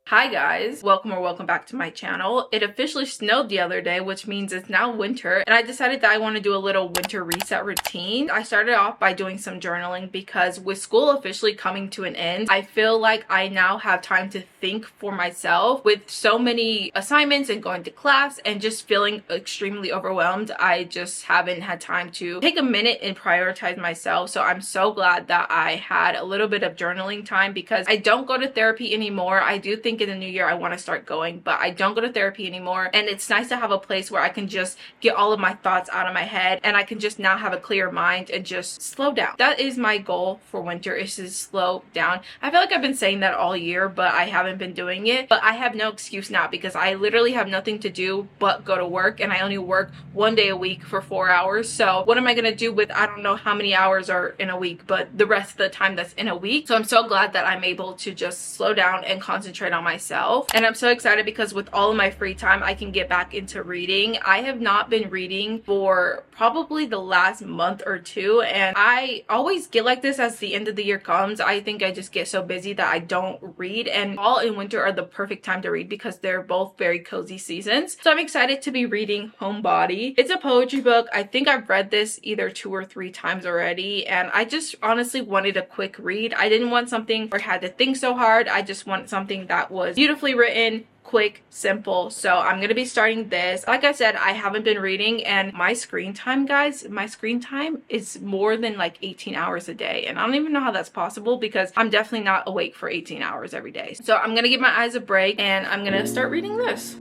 Hi guys, welcome back to my channel. It officially snowed the other day, which means it's now winter, and I decided that I want to do a little winter reset routine. I started off by doing some journaling because with school officially coming to an end, I feel like I now have time to think for myself. With so many assignments and going to class and just feeling extremely overwhelmed, I just haven't had time to take a minute and prioritize myself. So I'm so glad that I had a little bit of journaling time because I don't go to therapy anymore. I do think in the new year I want to start going, but I don't go to therapy anymore, and it's nice to have a place where I can just get all of my thoughts out of my head and I can just now have a clear mind and just slow down. That is my goal for winter, is to slow down. I feel like I've been saying that all year, but I haven't been doing it. But I have no excuse now because I literally have nothing to do but go to work, and I only work one day a week for 4 hours. So what am I gonna do with, I don't know how many hours are in a week, but the rest of the time that's in a week? So I'm so glad that I'm able to just slow down and concentrate on myself. And I'm so excited because with all of my free time, I can get back into reading. I have not been reading for probably the last month or two, and I always get like this as the end of the year comes. I think I just get so busy that I don't read, and fall and winter are the perfect time to read because they're both very cozy seasons. So I'm excited to be reading Homebody. It's a poetry book. I think I've read this either 2 or 3 times already, and I just honestly wanted a quick read. I didn't want something where I had to think so hard. I just want something that was beautifully written, quick, simple. So I'm gonna be starting this. Like I said, I haven't been reading, and my screen time, guys, my screen time is more than like 18 hours a day, and I don't even know how that's possible because I'm definitely not awake for 18 hours every day. So I'm gonna give my eyes a break and I'm gonna start reading this.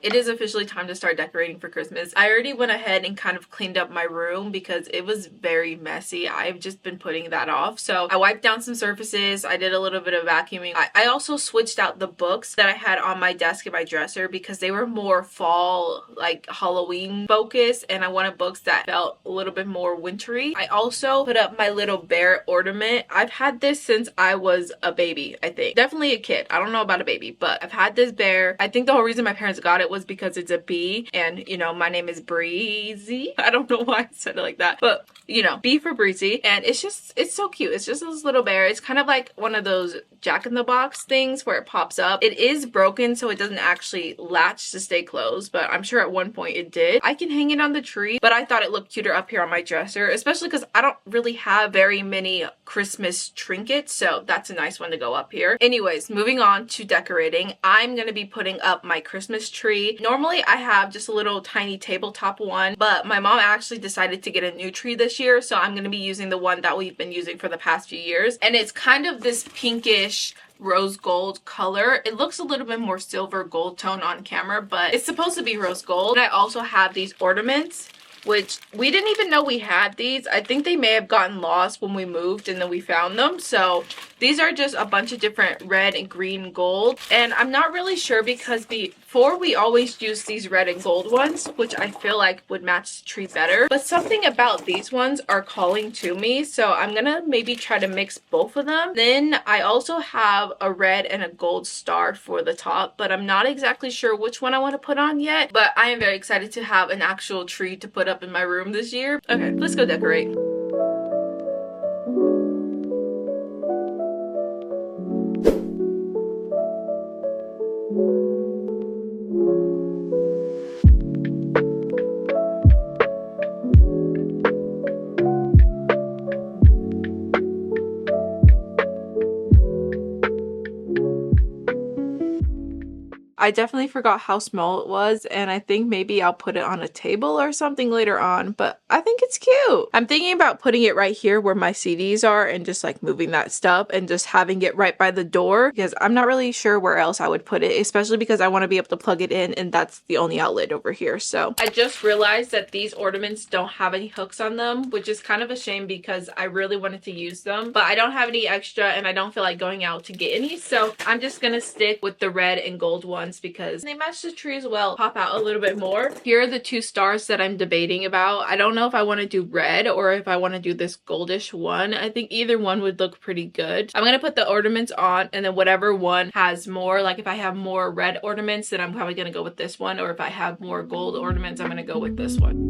It is officially time to start decorating for Christmas. I already went ahead and kind of cleaned up my room because it was very messy. I've just been putting that off. So I wiped down some surfaces. I did a little bit of vacuuming. I also switched out the books that I had on my desk in my dresser because they were more fall, like Halloween focused, and I wanted books that felt a little bit more wintry. I also put up my little bear ornament. I've had this since I was a baby, I think. Definitely a kid. I don't know about a baby, but I've had this bear. I think the whole reason my parents got it was because it's a bee, and you know, my name is Breezy. I don't know why I said it like that, but you know, B for Breezy. And it's so cute. It's just this little bear. It's kind of like one of those Jack-in-the-Box things where it pops up. It is broken, so it doesn't actually latch to stay closed, but I'm sure at one point it did. I can hang it on the tree, but I thought it looked cuter up here on my dresser, especially because I don't really have very many Christmas trinkets, so that's a nice one to go up here. Anyways, moving on to decorating. I'm gonna be putting up my Christmas tree. Normally I have just a little tiny tabletop one, but my mom actually decided to get a new tree this year, so I'm going to be using the one that we've been using for the past few years. And it's kind of this pinkish rose gold color. It looks a little bit more silver gold tone on camera, but it's supposed to be rose gold. And I also have these ornaments, which we didn't even know we had these. I think they may have gotten lost when we moved and then we found them. So these are just a bunch of different red and green and gold. And I'm not really sure because before we always used these red and gold ones, which I feel like would match the tree better. But something about these ones are calling to me. So I'm gonna maybe try to mix both of them. Then I also have a red and a gold star for the top, but I'm not exactly sure which one I want to put on yet. But I am very excited to have an actual tree to put up in my room this year. Okay, let's go decorate. I definitely forgot how small it was, and I think maybe I'll put it on a table or something later on, but I think it's cute. I'm thinking about putting it right here where my CDs are and just like moving that stuff and just having it right by the door, because I'm not really sure where else I would put it, especially because I want to be able to plug it in, and that's the only outlet over here. So I just realized that these ornaments don't have any hooks on them, which is kind of a shame because I really wanted to use them, but I don't have any extra and I don't feel like going out to get any, so I'm just gonna stick with the red and gold ones because they match the tree as well, pop out a little bit more. Here are the two stars that I'm debating about. I don't know if I want to do red or if I want to do this goldish one. I think either one would look pretty good. I'm gonna put the ornaments on, and then whatever one has more, like if I have more red ornaments, then I'm probably gonna go with this one, or if I have more gold ornaments, I'm gonna go with this one.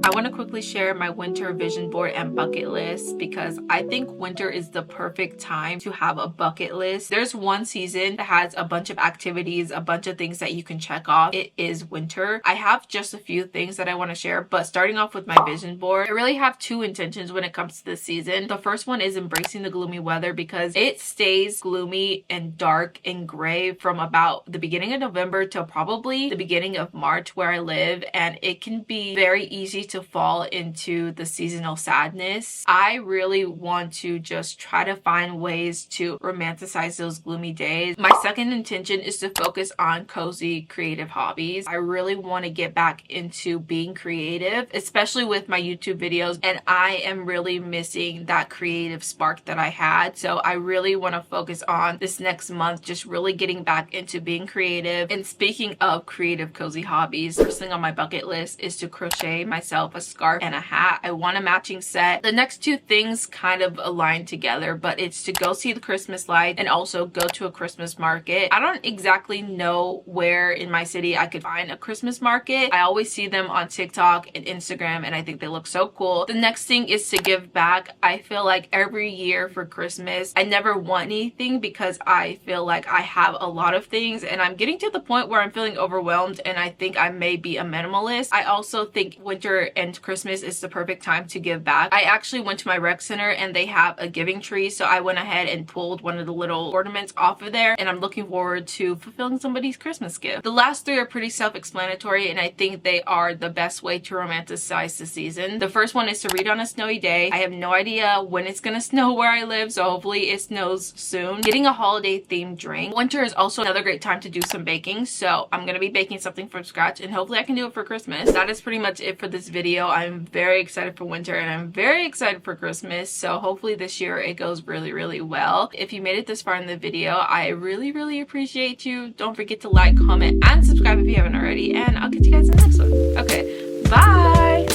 I want to quickly share my winter vision board and bucket list because I think winter is the perfect time to have a bucket list. There's one season that has a bunch of activities, a bunch of things that you can check off. It is winter. I have just a few things that I want to share, but starting off with my vision board, I really have two intentions when it comes to this season. The first one is embracing the gloomy weather because it stays gloomy and dark and gray from about the beginning of November till probably the beginning of March where I live, and it can be very easy to fall into the seasonal sadness. I really want to just try to find ways to romanticize those gloomy days. My second intention is to focus on cozy creative hobbies. I really want to get back into being creative, especially with my YouTube videos, and I am really missing that creative spark that I had. So I really want to focus on this next month just really getting back into being creative. And speaking of creative cozy hobbies, first thing on my bucket list is to crochet myself a scarf and a hat. I want a matching set. The next two things kind of align together, but it's to go see the Christmas lights and also go to a Christmas market. I don't exactly know where in my city I could find a Christmas market. I always see them on TikTok and Instagram, and I think they look so cool. The next thing is to give back. I feel like every year for Christmas, I never want anything because I feel like I have a lot of things, and I'm getting to the point where I'm feeling overwhelmed, and I think I may be a minimalist. I also think winter and Christmas is the perfect time to give back. I actually went to my rec center and they have a giving tree, so I went ahead and pulled one of the little ornaments off of there, and I'm looking forward to fulfilling somebody's Christmas gift. The last three are pretty self-explanatory, and I think they are the best way to romanticize the season. The first one is to read on a snowy day. I have no idea when it's gonna snow where I live, so hopefully it snows soon. Getting a holiday themed drink. Winter is also another great time to do some baking, so I'm gonna be baking something from scratch, and hopefully I can do it for Christmas. That is pretty much it for this video. I'm very excited for winter and I'm very excited for Christmas, so hopefully this year it goes really well. If you made it this far in the video, I really appreciate you. Don't forget to like, comment, and subscribe if you haven't already, and I'll catch you guys in the next one. Okay, bye!